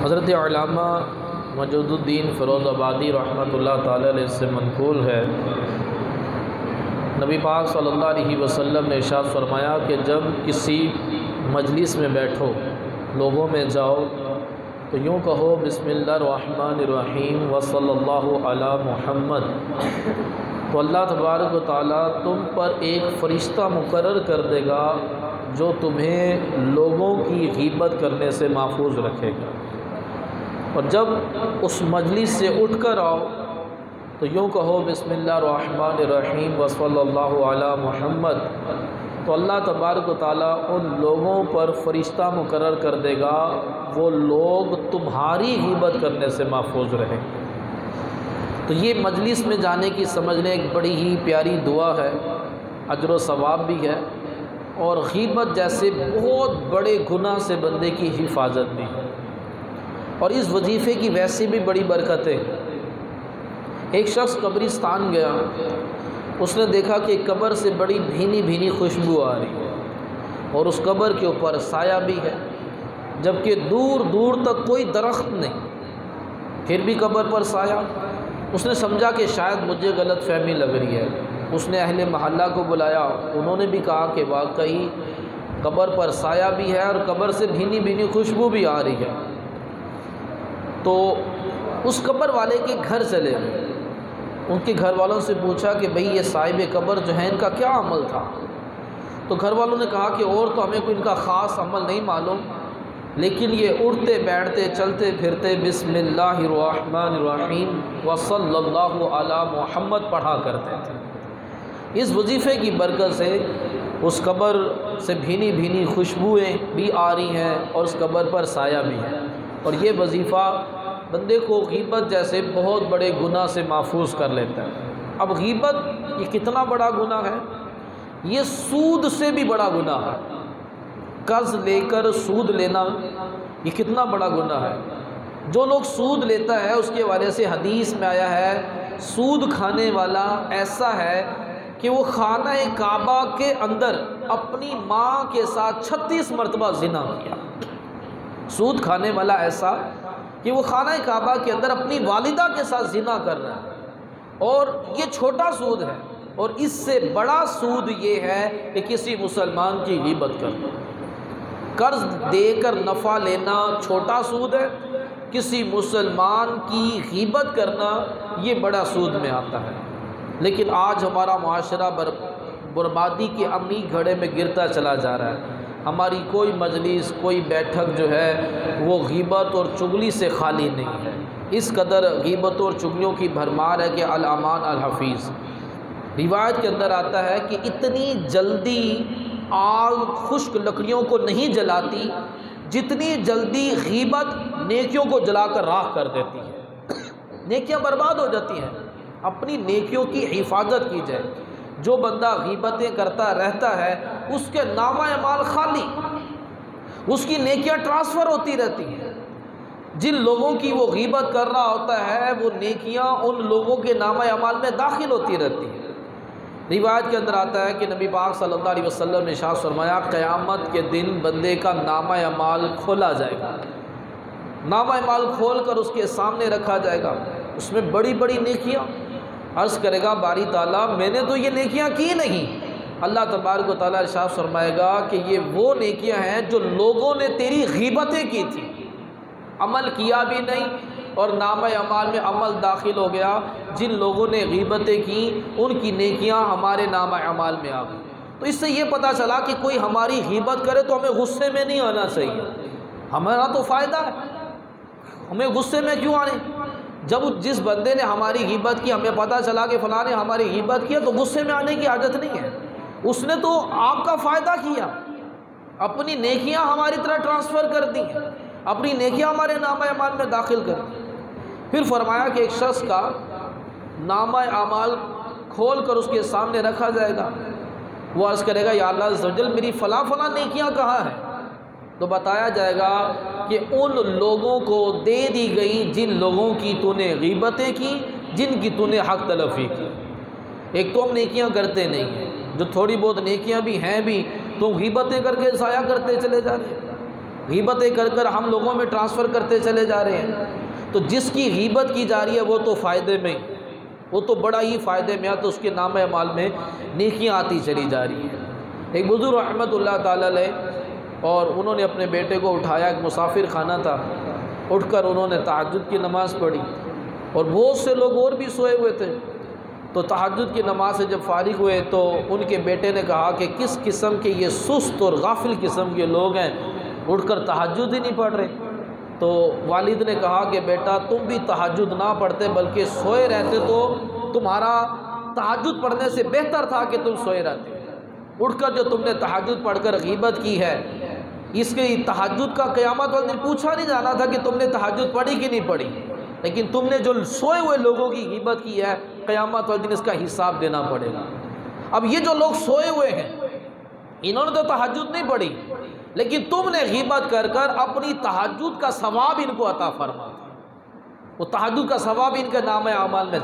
حضرت علامہ مجود الدین فیروز آبادی رحمۃ اللہ تعالی علیہ سے منقول ہے، نبی پاک صلی اللہ علیہ وسلم نے ارشاد فرمایا کہ جب کسی مجلس میں بیٹھو، لوگوں میں جاؤ، تو یوں کہو بسم اللہ الرحمن الرحیم وصلی اللہ علی محمد، تو اللہ تبارک و تعالیٰ تم پر ایک فرشتہ مقرر کر دے گا جو تمہیں لوگوں کی غیبت کرنے سے محفوظ رکھے گا۔ اور جب اس مجلس سے اٹھ کر آؤ تو یوں کہو بسم اللہ الرحمن الرحیم وصلی اللہ علی محمد، تو اللہ تبارک و تعالیٰ ان لوگوں پر فرشتہ مقرر کر دے گا، وہ لوگ تمہاری غیبت کرنے سے محفوظ رہیں۔ تو یہ مجلس میں جانے کی سمجھنے ایک بڑی ہی پیاری دعا ہے، اجر و ثواب بھی ہے، اور غیبت جیسے بہت بڑے گناہ سے بندے کی حفاظت بھی ہے، اور اس وظیفے کی ویسے بھی بڑی برکتیں۔ ایک شخص قبرستان گیا، اس نے دیکھا کہ قبر سے بڑی بھینی بھینی خوشبو آ رہی ہے، اور اس قبر کے اوپر سایہ بھی ہے، جبکہ دور دور تک کوئی درخت نہیں، پھر بھی قبر پر سایہ۔ اس نے سمجھا کہ شاید مجھے غلط فہمی لگ رہی ہے، اس نے اہل محلہ کو بلایا، انہوں نے بھی کہا کہ واقعی قبر پر سایہ بھی ہے اور قبر سے بھینی بھینی خوشبو بھی آ رہی ہے۔ تو اس قبر والے کے گھر چلے گئے، ان کے گھر والوں سے پوچھا کہ بھئی یہ صاحب قبر جو ہے ان کا کیا عمل تھا؟ تو گھر والوں نے کہا کہ اور تو ہمیں کوئی ان کا خاص عمل نہیں معلوم، لیکن یہ اٹھتے بیٹھتے چلتے پھرتے بسم اللہ الرحمن الرحیم وصلی اللہ علی محمد پڑھا کرتے تھے۔ اس وظیفے کی برکت سے اس قبر سے بھینی بھینی خوشبوئیں بھی آ رہی ہیں اور اس قبر پر سایہ بھی ہے، اور یہ وظیفہ بندے کو غیبت جیسے بہت بڑے گناہ سے محفوظ کر لیتا ہے۔ اب غیبت یہ کتنا بڑا گناہ ہے؟ یہ سود سے بھی بڑا گناہ ہے۔ قرض لے کر سود لینا یہ کتنا بڑا گناہ ہے۔ جو لوگ سود لیتا ہے اس کے حوالے سے حدیث میں آیا ہے، سود کھانے والا ایسا ہے کہ وہ خانہ کعبہ کے اندر اپنی ماں کے ساتھ 36 مرتبہ زنا کیا۔ سود کھانے والا ایسا کہ وہ خانہ کعبہ کے اندر اپنی والدہ کے ساتھ زنا کر رہا ہے، اور یہ چھوٹا سود ہے، اور اس سے بڑا سود یہ ہے کہ کسی مسلمان کی غیبت کرنا۔ قرض دے کر نفع لینا چھوٹا سود ہے، کسی مسلمان کی غیبت کرنا یہ بڑا سود میں آتا ہے۔ لیکن آج ہمارا معاشرہ بربادی کے عمی گھڑے میں گرتا چلا جا رہا ہے۔ ہماری کوئی مجلس، کوئی بیٹھک جو ہے وہ غیبت اور چغلی سے خالی نہیں ہے۔ اس قدر غیبت اور چغلیوں کی بھرمار ہے کہ الامان الحفیظ روایت کے اندر آتا ہے کہ اتنی جلدی آگ خشک لکڑیوں کو نہیں جلاتی جتنی جلدی غیبت نیکیوں کو جلا کر راکھ کر دیتی ہے۔ نیکیاں برباد ہو جاتی ہیں۔ اپنی نیکیوں کی حفاظت کی جائے۔ جو بندہ غیبتیں کرتا رہتا ہے اس کے نامہ اعمال خالی، اس کی نیکیاں ٹرانسفر ہوتی رہتی ہیں۔ جن لوگوں کی وہ غیبت کر رہا ہوتا ہے وہ نیکیاں ان لوگوں کے نامہ اعمال میں داخل ہوتی رہتی ہیں۔ روایت کے اندر آتا ہے کہ نبی پاک صلی اللہ علیہ وسلم نے ارشاد فرمایا، قیامت کے دن بندے کا نامہ اعمال کھولا جائے گا، نامہ اعمال کھول کر اس کے سامنے رکھا جائے گا، اس میں بڑی بڑی نیکیاں۔ عرض کرے گا باری تعالیٰ میں نے تو یہ نیکیاں کی نہیں۔ اللہ تبارک و تعالیٰ ارشاد فرمائے گا کہ یہ وہ نیکیاں ہیں جو لوگوں نے تیری غیبتیں کی تھی، عمل کیا بھی نہیں اور نامہ اعمال میں عمل داخل ہو گیا۔ جن لوگوں نے غیبتیں کی ان کی نیکیاں ہمارے نامہ اعمال میں آ گئی۔ تو اس سے یہ پتہ چلا کہ کوئی ہماری غیبت کرے تو ہمیں غصے میں نہیں آنا چاہیے، ہمارا تو فائدہ ہے، ہمیں غصے میں کیوں آنے؟ جب جس بندے نے ہماری غیبت کی ہمیں پتہ چلا کہ فلاں نے ہماری غیبت کیا تو غصے میں آنے کی حاجت نہیں ہے، اس نے تو آپ کا فائدہ کیا، اپنی نیکیاں ہماری طرح ٹرانسفر کر دی ہیں، اپنی نیکیاں ہمارے نامہ اعمال میں داخل کر دی۔ پھر فرمایا کہ ایک شخص کا نامہ اعمال کھول کر اس کے سامنے رکھا جائے گا، وہ عرض کرے گا یا اللہ عز و جل میری فلاں فلاں نیکیاں کہاں ہیں؟ تو بتایا جائے گا کہ ان لوگوں کو دے دی گئی جن لوگوں کی تو نے غیبتیں کی، جن کی تو نے حق تلفی کی۔ ایک تو ہم نیکیاں کرتے نہیں ہیں، جو تھوڑی بہت نیکیاں بھی ہیں بھی تو غیبتیں کر کے ضائع کرتے چلے جا رہے ہیں۔ غیبتیں کر کر ہم لوگوں میں ٹرانسفر کرتے چلے جا رہے ہیں۔ تو جس کی غیبت کی جا رہی ہے وہ تو فائدے میں، وہ تو بڑا ہی فائدے میں ہے، تو اس کے نام اعمال میں نیکیاں آتی چلی جا رہی ہیں۔ ایک بزرگ رحمۃ اللہ تعالیٰ علیہ، اور انہوں نے اپنے بیٹے کو اٹھایا، ایک مسافر خانہ تھا، اٹھ کر انہوں نے تہجد کی نماز پڑھی، اور بہت سے لوگ اور بھی سوئے ہوئے تھے۔ تو تہجد کی نماز سے جب فارغ ہوئے تو ان کے بیٹے نے کہا کہ کس قسم کے یہ سست اور غافل قسم کے لوگ ہیں، اٹھ کر تہجد ہی نہیں پڑھ رہے۔ تو والد نے کہا کہ بیٹا تم بھی تہجد نہ پڑھتے بلکہ سوئے رہتے تو تمہارا تہجد پڑھنے سے بہتر تھا کہ تم سوئے رہتے۔ اٹھ کر جو تم نے تہجد پڑھ کر غیبت کی ہے، اس کے تہجد کا قیامت والے دن پوچھا نہیں جانا تھا کہ تم نے تہجد پڑھی کہ نہیں پڑھی، لیکن تم نے جو سوئے ہوئے لوگوں کی غیبت کی ہے، قیامت والے دن اس کا حساب دینا پڑے گا۔ اب یہ جو لوگ سوئے ہوئے ہیں، انہوں نے تو تہجد نہیں پڑھی، لیکن تم نے غیبت کر کر اپنی تہجد کا ثواب ان کو عطا فرما، وہ تہجد کا ثواب ان کے نام اعمال میں